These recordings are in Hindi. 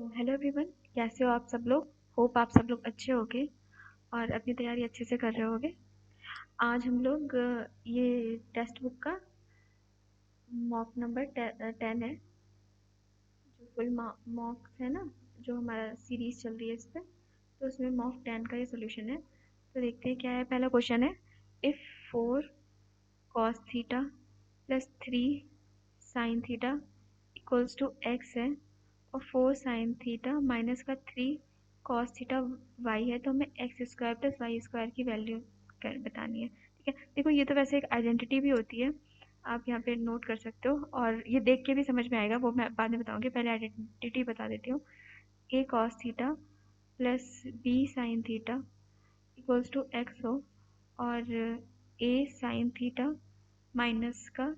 हेलो एवरीवन, कैसे हो आप सब लोग। होप आप सब लोग अच्छे होगे और अपनी तैयारी अच्छे से कर रहे होगे। आज हम लोग ये टेक्स्ट बुक का मॉक नंबर 10 है, जो फुल मॉक्स है ना, जो हमारा सीरीज चल रही है इस पे। तो उसमें मॉक 10 का ये सोल्यूशन है। तो देखते हैं क्या है। पहला क्वेश्चन है, if 4 cos theta plus 3 sin theta equals to x है और 4 sin थीटा माइनस का 3 cos थीटा y है, तो हमें x square plus y square की वैल्यू बतानी है। ठीक है, देखो ये तो वैसे एक आइडेंटिटी भी होती है, आप यहाँ पे नोट कर सकते हो और ये देख के भी समझ में आएगा, वो मैं बाद में बताऊंगी। पहले आइडेंटिटी बता देती हूँ। a cos theta plus b sin theta equals to x हो और a sin थीटा माइनस का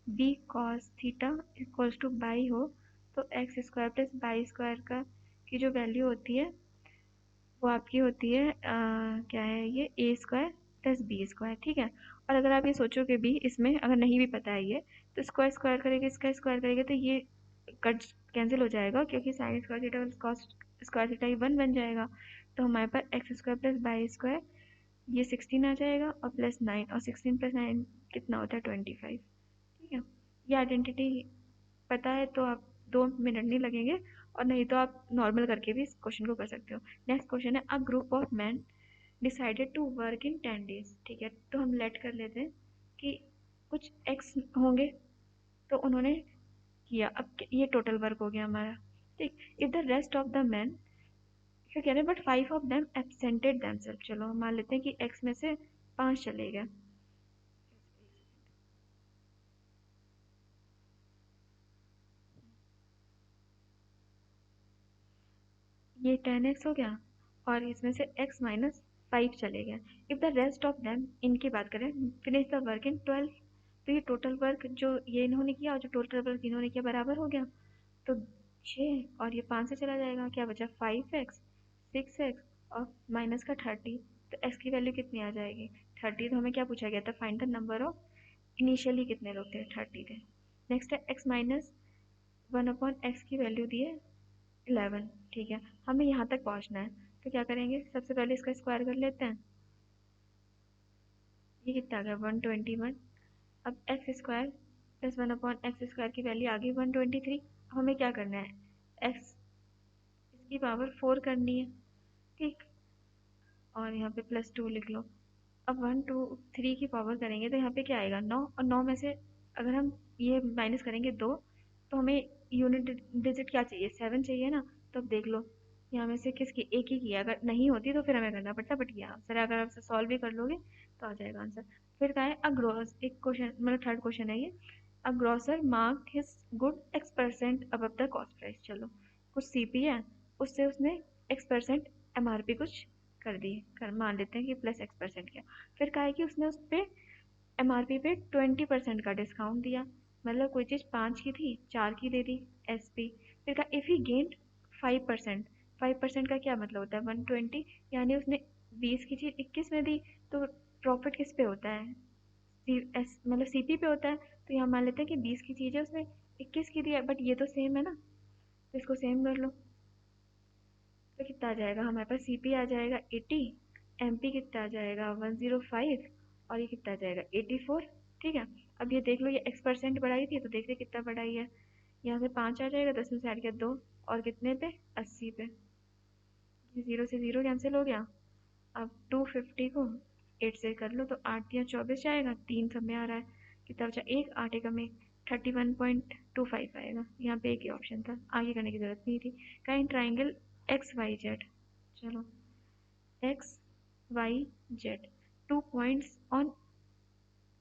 b cos theta equals to y हो, तो x square plus y square का की जो वैल्यू होती है वो आपकी होती है क्या है ये, ए स्क्वायर प्लस बी स्क्वायर। ठीक है, और अगर आप ये सोचोगे भी, इसमें अगर नहीं भी पता है ये, तो स्क्वायर स्क्वायर करेंगे, इसका स्क्वायर करेंगे तो ये कट कैंसिल हो जाएगा, क्योंकि sine square theta cos square theta ये 1 बन जाएगा। तो हमारे पास x square plus y square ये 16 आ जाएगा और प्लस 9, और 16 प्लस 9 कितना होता है 25। ठीक है, ये आइडेंटिटी पता है तो आप 2 मिनट नहीं लगेंगे, और नहीं तो आप नॉर्मल करके भी इस क्वेश्चन को कर सकते हो। नेक्स्ट क्वेश्चन है, a group of man decided to work in 10 days। ठीक है, तो हम लेट कर लेते हैं कि कुछ एक्स होंगे, तो उन्होंने किया। अब ये टोटल वर्क हो गया हमारा। ठीक, if the rest of the man, क्या कह रहे हैं, बट 5 ऑफ देम एब्सेंटेड देमसेल्फ। चलो हम मान लेते हैं कि एक्स में से 5 चले गए। ये 10x हो गया और इसमें से x माइनस 5 चले गए। If the rest of them, इनकी बात करें, फिनिश द वर्क इन 12, तो ये टोटल वर्क जो ये इन्होंने किया और जो टोटल वर्क इन्होंने किया बराबर हो गया। तो 6 और ये 5 से चला जाएगा, क्या बचा 5x 6x और माइनस का 30। तो x की वैल्यू कितनी आ जाएगी 30। तो हमें क्या पूछा गया था, find the number of initially कितने लोग थे 30 थे। नेक्स्ट है x माइनस 1/x की वैल्यू दी है 11। ठीक है, हमें यहाँ तक पहुँचना है, तो क्या करेंगे, सबसे पहले इसका स्क्वायर कर लेते हैं। ये कितना आ गया 121। अब x square plus 1/x square की वैल्यू आ गई 123। अब हमें क्या करना है, एक्स इसकी पावर 4 करनी है। ठीक, और यहाँ पे +2 लिख लो। अब 1 2 3 की पावर करेंगे तो यहाँ पे क्या आएगा 9, और 9 में से अगर हम ये माइनस करेंगे 2, तो हमें यूनिट डिजिट क्या चाहिए, 7 चाहिए ना। तो अब देख लो, यहाँ में से किसकी, एक ही की है, अगर नहीं होती तो फिर हमें करना पड़ता, बट ये आंसर है। अगर आप सॉल्व भी कर लोगे तो आ जाएगा आंसर। फिर क्या है, अग्रॉस एक क्वेश्चन, मतलब थर्ड क्वेश्चन है ये। A grocer mark his good x% above the cost price. चलो, कुछ सीपी है, उससे उसने x% एमआरपी कुछ कर दी, कर मान लेते हैं कि +X% किया। फिर कहा है कि उसने उस पर एमआरपी पे 20% का डिस्काउंट दिया, मतलब कोई चीज़ 5 की थी 4 की दे दी एसपी। फिर कहा इफ़ ही गेंड 5%, 5% का क्या मतलब होता है 120, यानी उसने 20 की चीज़ 21 में दी, तो प्रॉफिट किस पे होता है, मतलब सीपी पे होता है। तो यहाँ मान लेते हैं कि 20 की चीज़ है, उसने 21 की दी है, बट ये तो सेम है ना, तो इसको सेम कर लो। तो कितना आ जाएगा, हमारे पास सीपी आ जाएगा 80, एमपी कितना आ जाएगा 105, और ये कितना आ जाएगा 84। ठीक है, अब ये देख लो, ये x% बढ़ाई थी, तो देख रहे कितना बढ़ाई है। यहाँ से 5 आ जाएगा, 10 में से हट गया 2, और कितने पे 80 पे। ये 0 से 0 कैंसिल हो गया। अब 250 को 8 से कर लो, तो 8 या 24 जाएगा, 3 सब में आ रहा है। कितना बचा, एक 8 एक में 31.25 आएगा। यहाँ पे एक ही ऑप्शन था, आगे करने की जरूरत नहीं थी। कहीं ट्राइंगल XYZ। चलो, XYZ 2 points on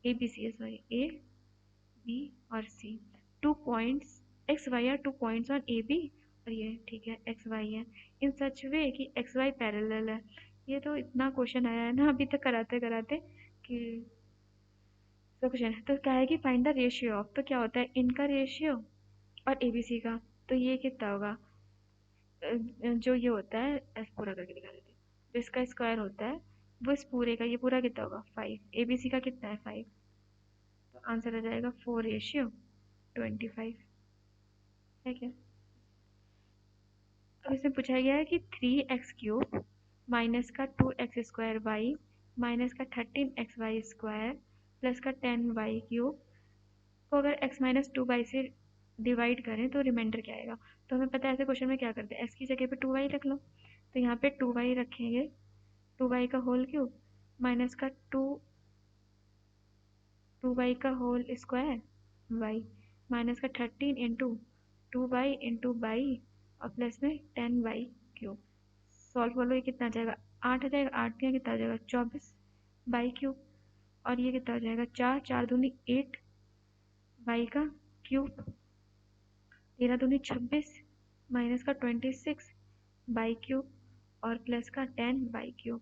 ABC, sorry AB और C। 2 points, XY are 2 points on AB, और ये ठीक है XY है, इन सच वे कि XY पैरेलल है। ये तो इतना क्वेश्चन आया है ना अभी तक कराते कराते कि सब क्वेश्चन है। तो क्या है कि फाइंड द रेशियो ऑफ, तो क्या होता है इनका रेशियो और ABC का। तो ये कितना होगा, जो ये होता है पूरा करके दिखा देते हैं, जो इसका स्क्वायर होता है वो इस पूरे का, ये पूरा कितना होगा 5, ABC का कितना है 5, तो आंसर आ जाएगा 4:25। ठीक है, अब इसमें पूछा गया है कि 3x³ माइनस का 2x² माइनस का 13xy² प्लस का 10y³ को अगर x माइनस 2y से डिवाइड करें तो रिमाइंडर क्या आएगा। तो हमें पता है ऐसे क्वेश्चन में क्या करते हैं, x की जगह पे 2y रख लो, तो यहाँ पे 2y रखेंगे, 2y का होल क्यूब माइनस का 2y का होल स्क्वायर y माइनस का 13 इंटू 2y इंटू y और प्लस में 10y³। सॉल्व कर लो, ये कितना आ जाएगा, 8 आ जाएगा, 8 दिया कितना आ जाएगा 24y³। और ये कितना हो जाएगा 4, 4 दूनी 8 y³, 13 दूनी 26 माइनस का 26 y³ और प्लस का 10y³।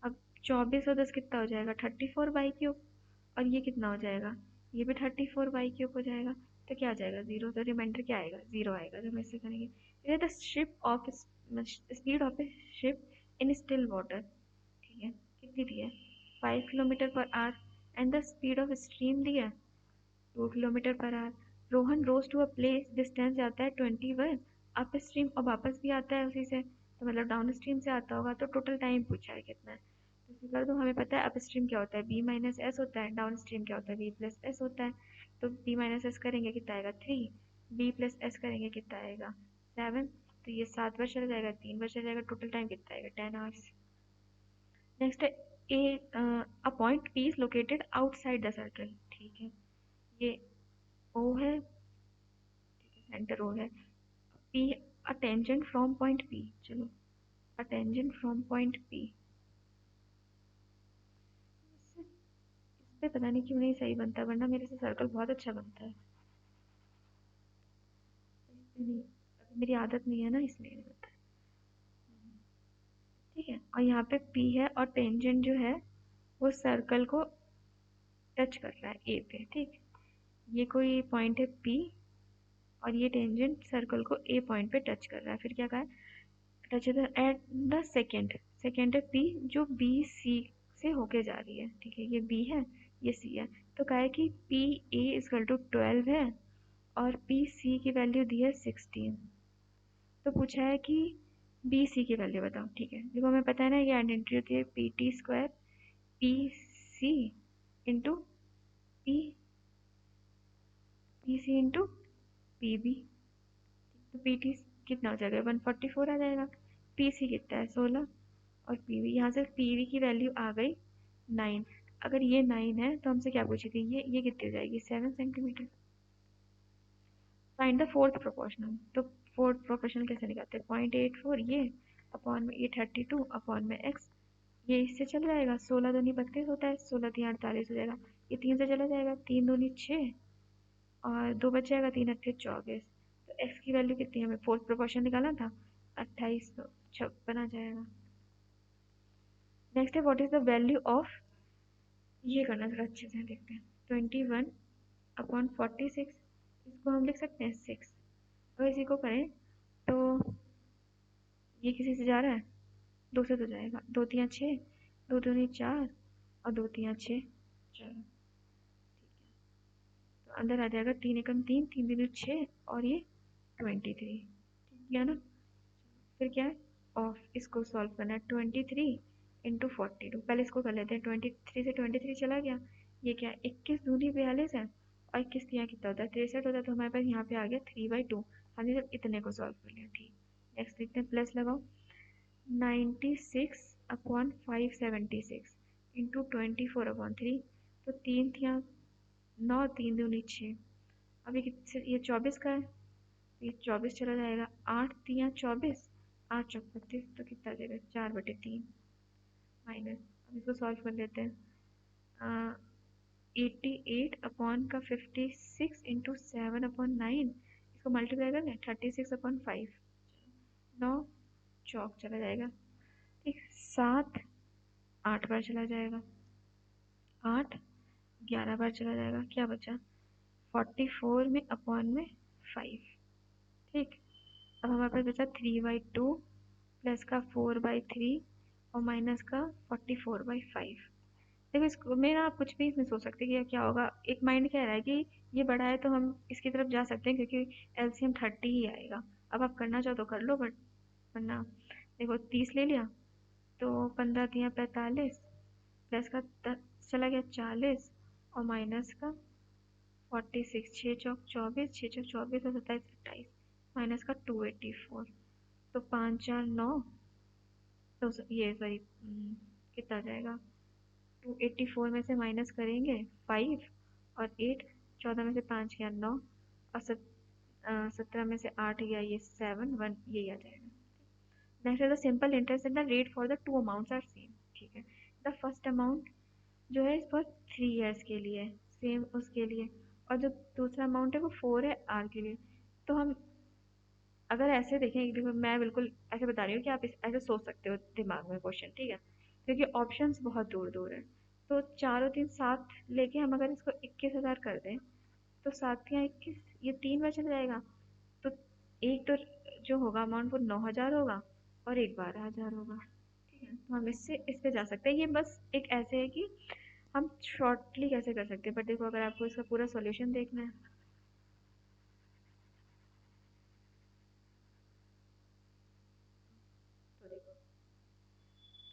अब 24 और 10 कितना हो जाएगा 34y³। और ये कितना हो जाएगा, ये भी 34y³ हो जाएगा। तो क्या आ जाएगा 0, तो रिमाइंडर क्या आएगा 0 आएगा जब ऐसे करेंगे। ये the speed of a ship in still water, ठीक है, कितनी दी है 5 kilometre per hour and the speed of stream दी है 2 kilometre per hour. Rohan rows to a place, distance जाता है 21 अप स्ट्रीम और वापस भी आता है उसी से, तो मतलब डाउन स्ट्रीम से आता होगा। तो टोटल टाइम पूछा है कितना है, तो इसे कर दो। हमें पता है अप स्ट्रीम क्या होता है b माइनस एस होता है, डाउन स्ट्रीम क्या होता है b प्लस एस होता है। तो b माइनस एस करेंगे कितना आएगा 3, b प्लस एस करेंगे कितना आएगा 7, तो ये 7 बार चला जाएगा, 3 बार चला जाएगा, टोटल टाइम कितना आएगा 10 आवर्स। नेक्स्ट है a point p is located outside the circle, ठीक है, ये O है, सेंटर O है, P a tangent from point P, चलो a tangent from point P, इस पे पता नहीं क्यों नहीं सही बनता, वरना मेरे से सर्कल बहुत अच्छा बनता है, नहीं, मेरी आदत नहीं है ना इसलिए नहीं बनता है। ठीक है, और यहाँ पे P है और टेंजेंट जो है वो सर्कल को टच कर रहा है A पे, ठीक, ये कोई पॉइंट है P और ये टेंजेंट सर्कल को A पॉइंट पे टच कर रहा है। फिर क्या कहा है, टच एट द सेकेंड है P जो B C से होके जा रही है, ठीक है, ये B है ये C है। तो कहा है कि P A इक्वल टू 12 है और P C की वैल्यू दी है 16। तो पूछा है कि B C की वैल्यू बताओ, ठीक है, देखो हमें पता है ना ये आइडेंटिटी होती है PT² PC into PC into PB। तो PT कितना हो जाएगा 144 आ जाएगा, PC कितना है 16 और PV, यहाँ से PV की वैल्यू आ गई 9। अगर ये 9 है तो हमसे क्या पूछी थी, ये कितनी हो जाएगी 7 centimetre. Find the fourth proportional, तो फोर्थ प्रोपोर्शनल कैसे निकालते हैं, 0.84 ये अपॉन में ये 32 अपॉन में x, ये इससे चल जाएगा, 16 दूनी 32 होता है, 16 3 48 हो जाएगा, ये 3 से चला जाएगा, 3 दूनी 6 और 2 बच जाएगा, 3 अट्ठे 24। तो x की वैल्यू कितनी हमें फोर्थ प्रोपोर्शन निकालना था 2856 आ जाएगा। नेक्स्ट है what is the value of, ये करना थोड़ा अच्छे से देखते हैं, 21 अपॉन 46, इसको हम लिख सकते हैं 6, अगर इसी को करें तो ये किसी से जा रहा है 2 से तो जाएगा, 2 3 6, 2 दूनी 4 और 2 3 6 4, तो अंदर आ जाएगा 3 एकम 3, 3 दूनी 6 और ये 23, ठीक है ना। फिर क्या है ऑफ, इसको सॉल्व करना है 23 इंटू 42, पहले इसको कर लेते हैं, 23 से 23 चला गया, ये क्या है 21 दूनी 42 है और 21 यहाँ कितना होता है 63 होता है, तो हमारे पास यहाँ पे आ गया 3/2। हमने जब इतने को सॉल्व कर लिया, ठीक, नेक्स्ट लिखते हैं, प्लस लगाओ 96 अपॉन 576 इंटू 24/3, तो 3 थिया 9, 3 दूनी 6, अभी ये 24 का है, ये 24 चला जाएगा, 8 तिया 24, 8 चौक 32, तो कितना आ जाएगा 4/3 माइनस, अब इसको सॉल्व कर लेते हैं, 88 अपॉन का 56 इंटू 7/9, इसको मल्टीप्लाई कर लें 36/5, 9 चौक चला जाएगा, ठीक, 7 8 बार चला जाएगा, 8 11 बार चला जाएगा, क्या बचा 44 में अपॉन में 5, ठीक। अब हमारे पास बचा 3/2 प्लस का 4/3 और माइनस का 44/5। देखो इसको में ना आप कुछ भी इसमें सोच सकते हैं कि क्या होगा, एक माइंड कह रहा है कि ये बड़ा है तो हम इसकी तरफ जा सकते हैं क्योंकि एलसीएम 30 ही आएगा। अब आप करना चाहो तो कर लो, बट वरना देखो 30 ले लिया तो 15 दिया 45, प्लस का 10 चला गया 40, और माइनस का 46, 6 चौक 24, 6 चौक 24 और 27 28, माइनस का 284, तो 5 4 9, तो ये सॉरी कितना आ जाएगा, 284 में से माइनस करेंगे 5 और 8, 14 में से 5 गया 9, और 17 में से 8 गया ये 7 1, यही आ जाएगा। नेक्स्ट है the simple interest and the rate for the two amounts are same. ठीक है, द फर्स्ट अमाउंट जो है फॉर 3 ईयर्स के लिए सेम उसके लिए, और जो दूसरा अमाउंट है वो 4 है आर के लिए। तो हम अगर ऐसे देखें, देखो मैं बिल्कुल ऐसे बता रही हूँ कि आप ऐसे सोच सकते हो दिमाग में क्वेश्चन, ठीक है, क्योंकि ऑप्शंस बहुत दूर दूर है। तो 4 और 3 7 लेके हम अगर इसको 21,000 कर दें, तो 7 या 21, ये 3 बार चला जाएगा। तो एक तो जो होगा अमाउंट वो 9,000 होगा और एक 12,000 होगा। ठीक है, तो हम इससे इस पे जा सकते हैं। ये बस एक ऐसे है कि हम शॉर्टली कैसे कर सकते हैं, बट देखो अगर आपको इसका पूरा सॉल्यूशन देखना है तो देखो,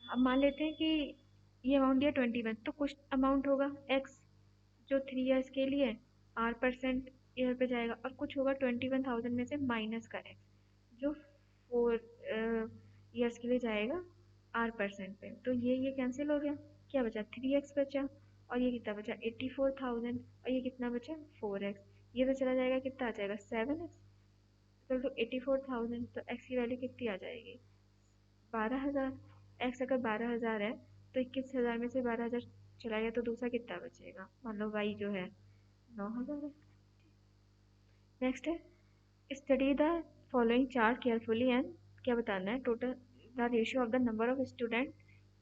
अब मान लेते हैं कि ये अमाउंट दिया 21, तो कुछ अमाउंट होगा एक्स जो 3 ईयर्स के लिए R% ईयर पे जाएगा, और कुछ होगा 21,000 में से माइनस का एक्स जो 4 ईयर्स के लिए जाएगा R% पे। तो ये कैंसिल हो गया, क्या बचा 3x बचा, और ये कितना बचा 84,000, और ये कितना बचा 4x, ये तो चला जाएगा, कितना आ जाएगा 7x, तो 84,000, तो x की वैल्यू कितनी आ जाएगी 12,000। एक्स अगर 12,000 है तो 21,000 में से 12,000 चला गया, तो दूसरा कितना बचेगा, मान लो वाई जो है 9,000 है। नेक्स्ट है study the following chart carefully and क्या बताना है, total the ratio of the number of student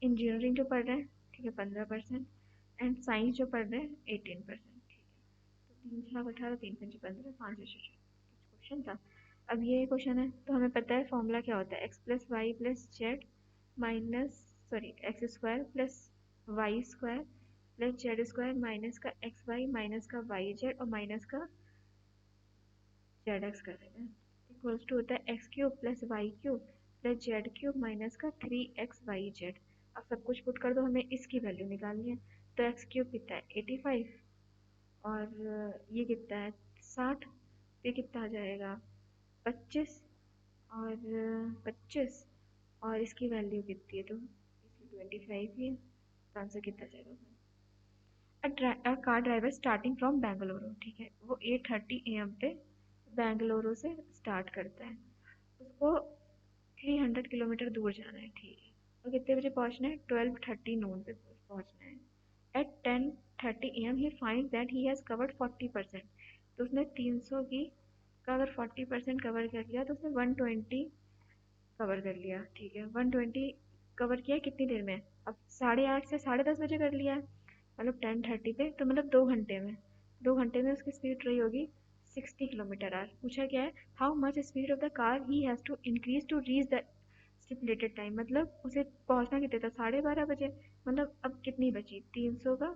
engineering जो पढ़ रहे हैं, ठीक है 15%, एंड साइंस जो पढ़ रहे हैं 18%। ठीक है, तो 3 6 18, 3 5 15, 5 क्वेश्चन था। अब ये क्वेश्चन है तो हमें पता है फॉर्मूला क्या होता है, x plus y plus z minus sorry x square plus y square plus z square minus का एक्स वाई माइनस का वाई जेड और माइनस का जेड एक्स कर देते हैं, इक्वल्स टू होता है x cube plus y cube plus z cube minus का 3x वाई जेड। अब सब कुछ पुट कर दो, हमें इसकी वैल्यू निकालनी है। तो एक्स क्यूब कितना है 85, और ये कितना है 60, ये कितना आ जाएगा 25, और 25, और इसकी वैल्यू कितनी है तो इसकी 25 ही है, तो आंसर कितना जाएगा। A car driver starting from Bengaluru, ठीक है, वो 8:30 AM पे बेंगलुरु से स्टार्ट करता है, उसको 300 किलोमीटर दूर जाना है, ठीक है, और कितने बजे पहुंचना है 12:30 नून पे पहुंचना है। At 10:30 AM he find that he has covered 40%, तो उसने 300 की का अगर 40% कवर कर लिया तो उसने 120 कवर कर लिया, ठीक है 120 कवर किया कितनी देर में, अब 8:30 से 10:30 बजे कर लिया है, मतलब 10:30 पे, तो मतलब 2 घंटे में, 2 घंटे में उसकी स्पीड रही होगी 60 किलोमीटर आवर। पूछा क्या है, how much speed of the car he has to increase to reach the stipulated time, मतलब उसे पहुंचना कितने था 12:30 बजे, मतलब अब कितनी बची 300 का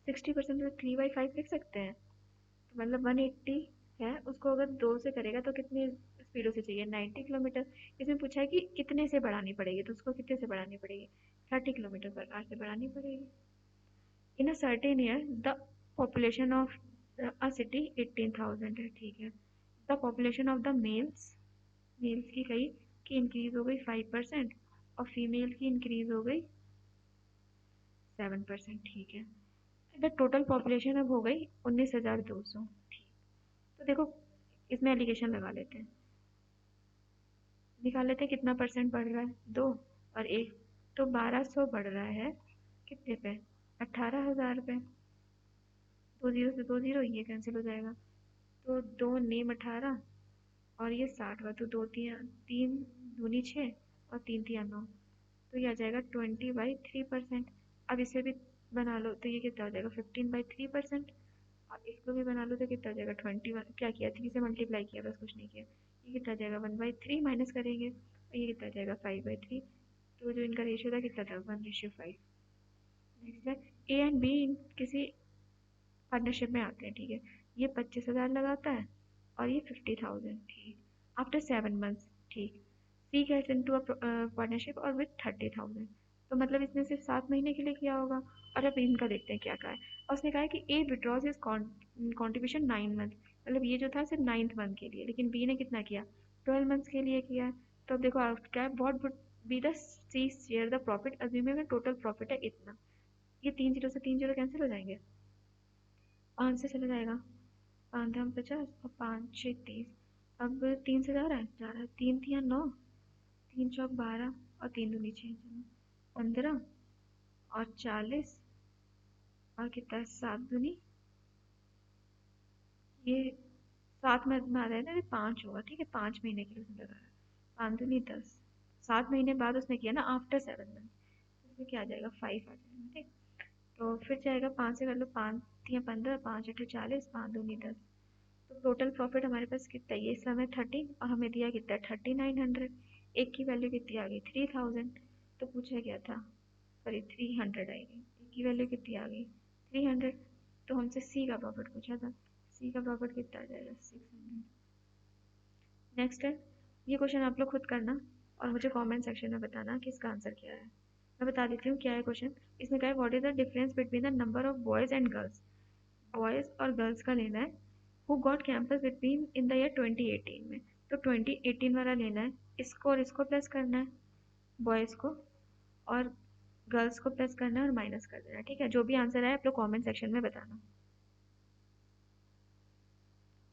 60%, तो 3/5 लिख सकते हैं, तो मतलब 180 है, उसको अगर 2 से करेगा तो कितनी स्पीड उसे चाहिए 90 किलोमीटर। इसमें पूछा है कि कितने से बढ़ानी पड़ेगी, तो उसको कितने से बढ़ानी पड़ेगी 30 किलोमीटर पर आवर से बढ़ानी पड़ेगी। In a certain year the population of a city 18,000 है, ठीक है, the population of the males की कही कि इंक्रीज हो गई 5%, और फीमेल की इंक्रीज हो गई 7%, ठीक है, द टोटल पॉपुलेशन अब हो गई 19,200। तो देखो इसमें एलिगेशन लगा लेते हैं, निकाल लेते हैं कितना परसेंट बढ़ रहा है 2 और 1, तो 1200 बढ़ रहा है कितने पे 18,000 पे, 2 जीरो से 2 जीरो ये कैंसिल हो जाएगा, तो 2 नेम 18 और ये 60 हुआ, तो 2 3 दूनी 6 और 3 3 9, तो ये आ जाएगा 20/3%। अब इसे भी बना लो तो ये कितना हो जाएगा 15/3%, अब इसको भी बना लो तो कितना आ जाएगा 21, क्या किया 3 से मल्टीप्लाई किया बस, कुछ नहीं किया, ये कितना आ जाएगा 1/3 माइनस करेंगे, और ये कितना आ जाएगा 5/3, तो जो इनका रेशियो था कितना था 1:5। नेक्स्ट है ए एंड बी किसी पार्टनरशिप में आते हैं, ठीक है, ये 25,000 लगाता है और ये 50,000, ठीक, आफ्टर 7 मंथ्स, ठीक, सी गेट्स इनटू अ पार्टनरशिप और विद 30,000। तो मतलब इसने सिर्फ 7 महीने के लिए किया होगा। और अब इनका देखते हैं क्या कहा है। और उसने कहा है कि ए विड्रॉज इज कॉन्ट्रीब्यूशन 9 मंथ, मतलब ये जो था सिर्फ 9th मंथ के लिए, लेकिन बी ने कितना किया, 12 मंथ्स के लिए किया है। तो अब देखो आउट क्या है, what would be the C share the profit assuming total profit है इतना। ये 3 जीरो से 3 जीरो कैंसिल हो जाएंगे, 5 से चला जाएगा, 5 दाम 50 और 5 6 30। अब 3 से जा रहा है 3 3 9, 3 चौक 12 और 3 दूनी 6, 15 और 40 और कितना है 7 दूनी, ये 7 में आ रहा है ना, ये 5 होगा, ठीक है 5 महीने के लिए उसने लगा रहा है, 5 दूनी 10, 7 महीने बाद उसने किया ना आफ्टर 7 मंथ, तो इसमें क्या आ जाएगा 5 आ जाएगा, ठीक। तो फिर जाएगा 5 से कर लो, 5 3 15, 5 8 40, 5 दूनी 10। तो टोटल प्रॉफिट हमारे पास कितना है, ये समय 13 और हमें दिया कितना है 3900। एक की वैल्यू कितनी आ गई 3000। तो पूछा गया था, सॉरी 300 आएगी, एक की वैल्यू कितनी आ गई 300। तो हमसे सी का प्रॉफिट पूछा था, सी का प्रॉफिट कितना आ जाएगा 600। नेक्स्ट है, ये क्वेश्चन आप लोग खुद करना और मुझे कमेंट सेक्शन में बताना कि इसका आंसर क्या है। मैं बता देती हूँ क्या है क्वेश्चन। इसमें क्या है, what is the difference between the number of boys and girls, boys और गर्ल्स का लेना है, who got campus between in the year 2018 में। तो 2018 वाला लेना है, इसको और इसको प्लस करना है, बॉयज़ को और गर्ल्स को प्लस करना है और माइनस कर देना है, ठीक है। जो भी आंसर है आप लोग कमेंट सेक्शन में बताना।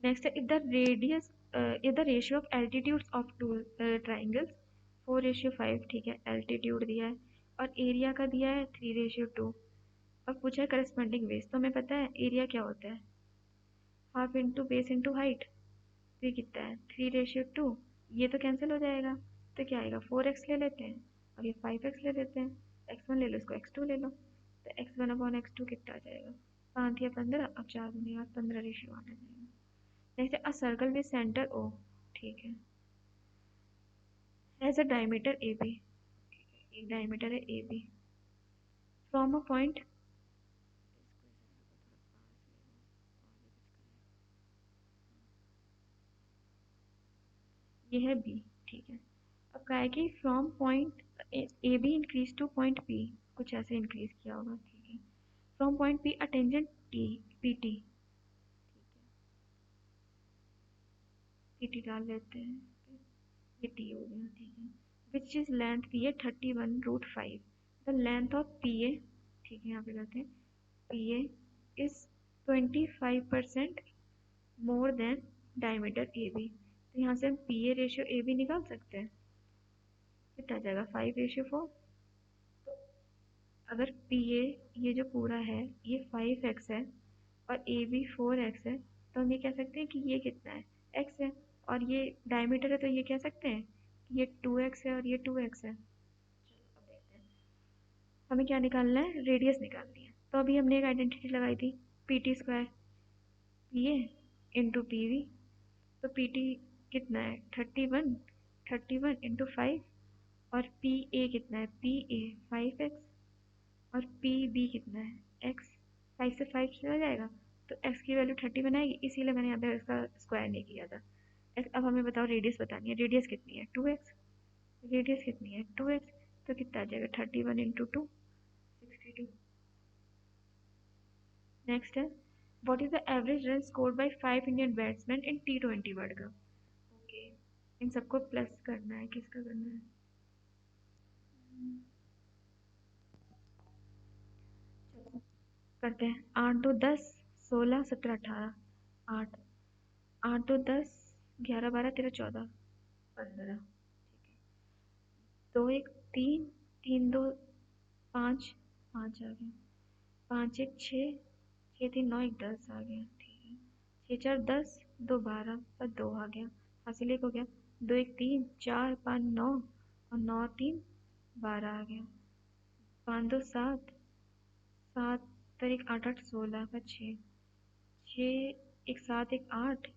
नेक्स्ट है, if the ratio of altitudes of two triangles 4:5, ठीक है, एल्टीट्यूड दिया है और एरिया का दिया है 3:2 और पूछा है करस्पॉन्डिंग बेस। तो हमें पता है एरिया क्या होता है, half into base into height. तो ये कितना है 3:2, ये तो कैंसिल हो जाएगा, तो क्या आएगा 4x ले लेते हैं और ये 5x ले लेते हैं, x1 ले लो इसको x2 ले लो, तो x1/x2 कितना आ जाएगा 5 या 15 और 4 दूनी 8, 15:8 आ जाएगा। Next a circle with centre O, ठीक है, has a diameter A B, एक डायमीटर है A B, from a point, ये है बी, ठीक है। अब क्या है कि from point A B increase to point B, कुछ ऐसे इंक्रीज किया होगा, ठीक है। From point B a tangent T P T, P T डाल लेते हैं, ये टी हो गया, ठीक है। Which is length P A 31√5, the length of P A, ठीक है, यहाँ पे जाते हैं, P A is 25% more than diameter A B. तो यहाँ से हम P A ratio A B निकाल सकते हैं, कितना आ जाएगा 5:4। तो अगर पी ए ये जो पूरा है ये 5x है और ए बी 4x है, तो हम ये कह सकते हैं कि ये कितना है x है, और ये डायमीटर है तो ये कह सकते हैं कि ये 2x है और ये 2x है। चलो अब देखते हैं, हमें क्या निकालना है, रेडियस निकालनी है। तो अभी हमने एक आइडेंटिटी लगाई थी, P T square P A into P V. तो पी टी कितना है 31, 31 × 5, और पी ए कितना है पी ए 5x और पी बी कितना है x, 5 से 5 चला जाएगा, तो x की वैल्यू 30 बनाएगी, इसीलिए मैंने यहाँ पे इसका स्क्वायर नहीं किया था। अब हमें बताओ रेडियस बतानी है, रेडियस कितनी है 2x, रेडियस कितनी है 2x, तो कितना आ जाएगा 31 × 2, 62। नेक्स्ट है, what is the average run scored by 5 Indian batsman in T20 world cup. Okay, इन सबको प्लस करना है, किसका करना है, चलो करते हैं, 8 2 10 16 17 18, 8 8 2 10 11 12 13 14 15, 2 1 3, 3 2 5, 5 आ गया, 5 1 6, 6 3 9 1 10 आ गया, ठीक है। 6 4 10, 2 12 और 2 आ गया, हासिल एक हो गया, 2 1 3 4 5 9 और 9 3 12 आ गया, 5 2 7, 7 और 1 8 8 16 का 6, 6 1 7 1 8,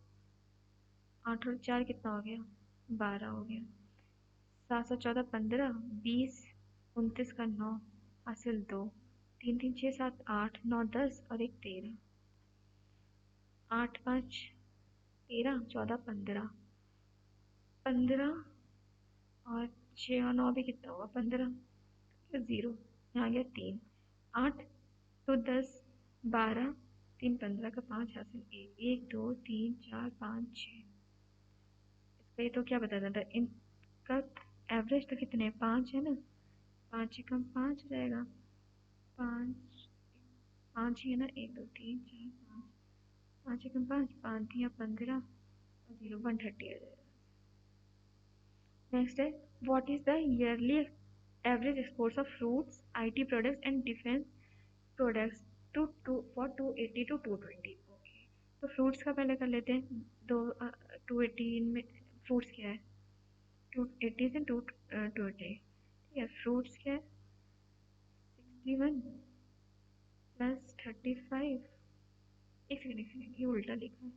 8 और 4 कितना हो गया 12 हो गया, 7 7 14 15, 20 29 का 9, हासिल 2, 3 3 6 7 8 9 10 और 1 13, 8 5 13 14 15, 15 और 6 और 9 भी कितना हुआ 15, तो 0, यहाँ गया 3, 8 तो 10, 12, 3 15 का 5 हासिल 1, 1 2 3 4 5 6। इसका ये तो क्या बताना था इनका एवरेज तो कितने 5 है ना, 5 से कम 5 हो जाएगा, 5 5 ही है ना, 1 2 3 4 5, 5 से कम 5, 5 दिया 15 और 0 130 आ जाएगा। नेक्स्ट है what is the yearly average exports of fruits IT products and defence products to for 280 to 220। Okay, तो फ्रूट्स का पहले कर लेते हैं। दो 280 में फ्रूट्स क्या है 280 से 220, ठीक है। फ्रूट्स क्या है 61 प्लस 35, एक सेकेंड ये उल्टा लिखा है,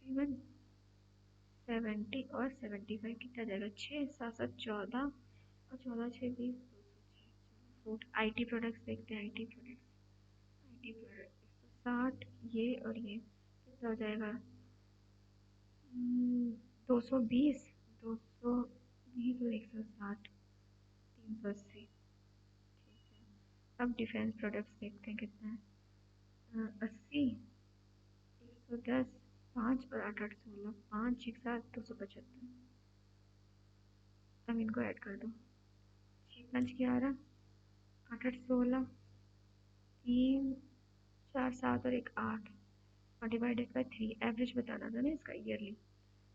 61 70 और 75 कितना जाएगा 6 7 7 14 और 14 6 20 फ्रूट आईटी प्रोडक्ट्स देखते हैं। आईटी प्रोडक्ट 160, ये और ये कितना हो जाएगा 220, 220 और 160 380, ठीक है। अब डिफेंस प्रोडक्ट्स देखते हैं कितना है 80, 110, 5 और 8 8 16, 5 1 7 275। अब इनको ऐड कर दो, 6 5 11, 8 8 16, 3 4 7 और 1 8 और डिवाइडेड बाय 3, एवरेज बताना था ना इसका ईयरली,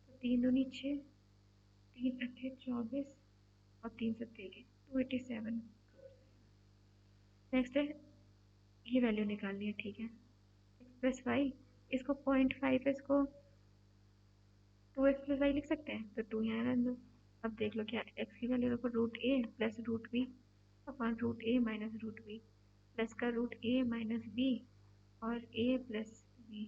तो 3 दूनी 6, 3 अट्ठे 24 और 3 सत्ते 287। नेक्स्ट है ये वैल्यू निकालनी है, ठीक है। एक्स प्लस वाई, इसको 0.5 इसको 2x प्लस वाई लिख सकते हैं, तो 2 यहाँ रख दो। अब देख लो क्या एक्स की वैल्यू रखो root A plus root B upon root A minus root B plus का रूट ए माइनस बी और ए प्लस बी,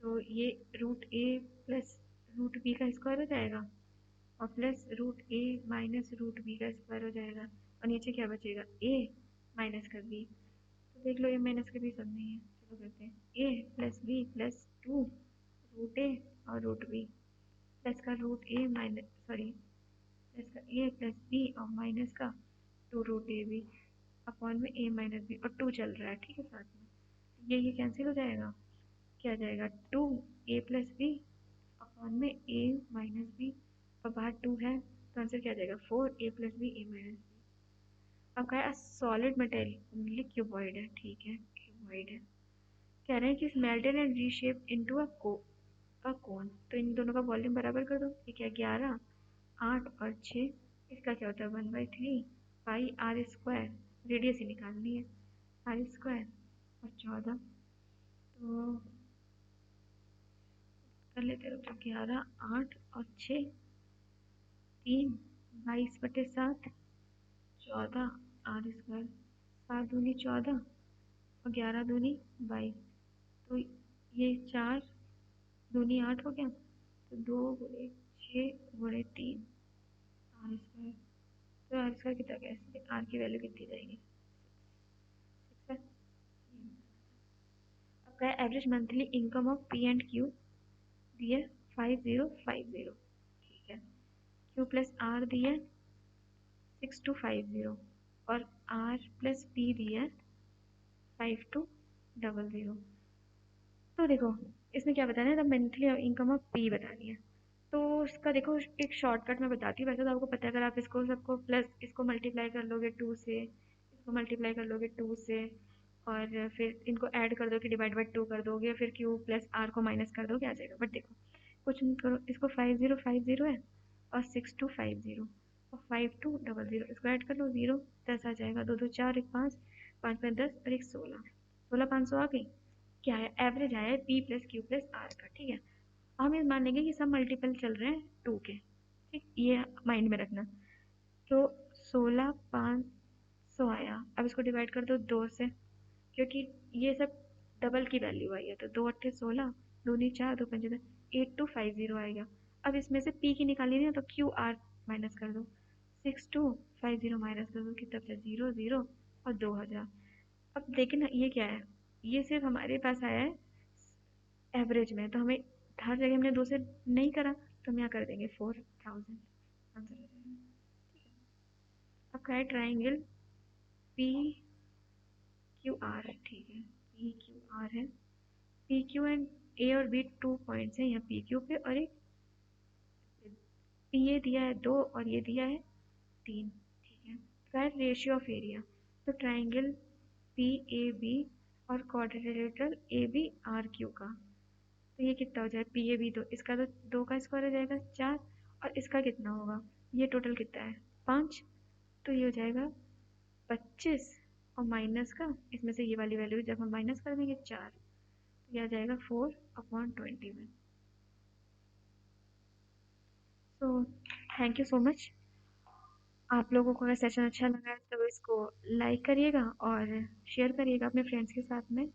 तो ये root A plus root B का स्क्वायर हो जाएगा और plus root A minus root B का स्क्वायर हो जाएगा और नीचे क्या बचेगा ए माइनस का बी, तो देख लो ए माइनस का बी सब नहीं है, चलो करते हैं ए प्लस बी प्लस 2 रूट ए और रूट बी प्लस का root A minus sorry plus का ए प्लस बी और माइनस का 2 रूट ए बी अपॉन में ए माइनस बी और 2 चल रहा है, ठीक है साथ में, ये कैंसिल हो जाएगा, क्या जाएगा 2 ए प्लस बी अपॉन में ए माइनस बी और बाहर 2 है तो आंसर क्या जाएगा 4 ए प्लस बी ए माइनस बी। अब कहा है सॉलिड मटेरियल क्यूबॉइड है, ठीक है क्यूबॉइड है, कह रहे हैं कि melted and reshape into a cone, तो इन दोनों का वॉल्यूम बराबर कर दो, ये क्या 11 8 और 6, इसका क्या होता है 1/3 पाई आर स्क्वायर, रेडियस ही निकालनी है आर स्क्वायर और 14, तो कर लेते हैं तो 11 8 और 6 3 22/7 14 आर स्क्वायर, 7 दूनी 14 और 11 दूनी 22, तो ये 4 दूनी 8 हो गया, तो 2 गुणे 6 गुणे 3 आर स्क्वायर, तो आर स्क्वायर कितना गया आर की वैल्यू कितनी जाएगी 6 है। अब क्या average monthly income of P and Q दिए 5050, ठीक है। क्यू प्लस आर दिए 6250 और आर प्लस पी दिए 5200। तो देखो इसमें क्या बताना है, the monthly income of P बतानी है, तो इसका देखो एक शॉर्टकट मैं बताती हूँ, वैसे तो आपको पता है अगर आप इसको सबको प्लस इसको मल्टीप्लाई कर लोगे 2 से, इसको मल्टीप्लाई कर लोगे 2 से और फिर इनको ऐड कर दो कि डिवाइड बाई 2 कर दोगे, फिर क्यू प्लस आर को माइनस कर दोगे आ जाएगा, बट देखो कुछ नहीं करो, इसको 5050 है और 6250 और 5200, इसको ऐड कर लो 0 10 आ जाएगा, 2 2 4 1 5 5 5 10 और 1 16, 16 500 आ गई, क्या है एवरेज आया है P plus Q plus R का, ठीक है। हम ये मान लेंगे कि सब मल्टीपल चल रहे हैं 2 के, ठीक ये माइंड में रखना, तो 16 500 आया, अब इसको डिवाइड कर दो 2 से, क्योंकि ये सब डबल की वैल्यू आई है, तो 2 8 16 दूनी 4 2 5 8250 आएगा। अब इसमें से पी की निकाली है तो क्यू आर माइनस कर दो, 6250 माइनस कर दो कितना बचा 0 0 और 2000। अब देखें ना ये क्या है ये सिर्फ हमारे पास आया है एवरेज में, तो हमें हर जगह हमने 2 से नहीं करा, तो हम यहाँ कर देंगे 4000 आंसर हो जाएगा। अब क्या है, ट्राइंगल पी क्यू आर, ठीक है, पी क्यू आर है, पी क्यू एंड ए और बी 2 पॉइंट्स हैं यहाँ पी क्यू पे, और एक पी ए दिया है 2 और ये दिया है 3, ठीक है। फिर रेशियो ऑफ एरिया, तो ट्राइंगल पी ए बी और quadrilateral A B R Q का, तो ये कितना हो जाए, पी ए बी 2, इसका तो 2 का स्क्वायर हो जाएगा 4, और इसका कितना होगा, ये टोटल कितना है 5, तो ये हो जाएगा 25, और माइनस का इसमें से ये वाली वैल्यू जब हम माइनस कर देंगे 4, तो ये आ जाएगा 4/21। So thank you so much. आप लोगों को अगर सेशन अच्छा लगा है तो इसको लाइक करिएगा और शेयर करिएगा अपने फ्रेंड्स के साथ में।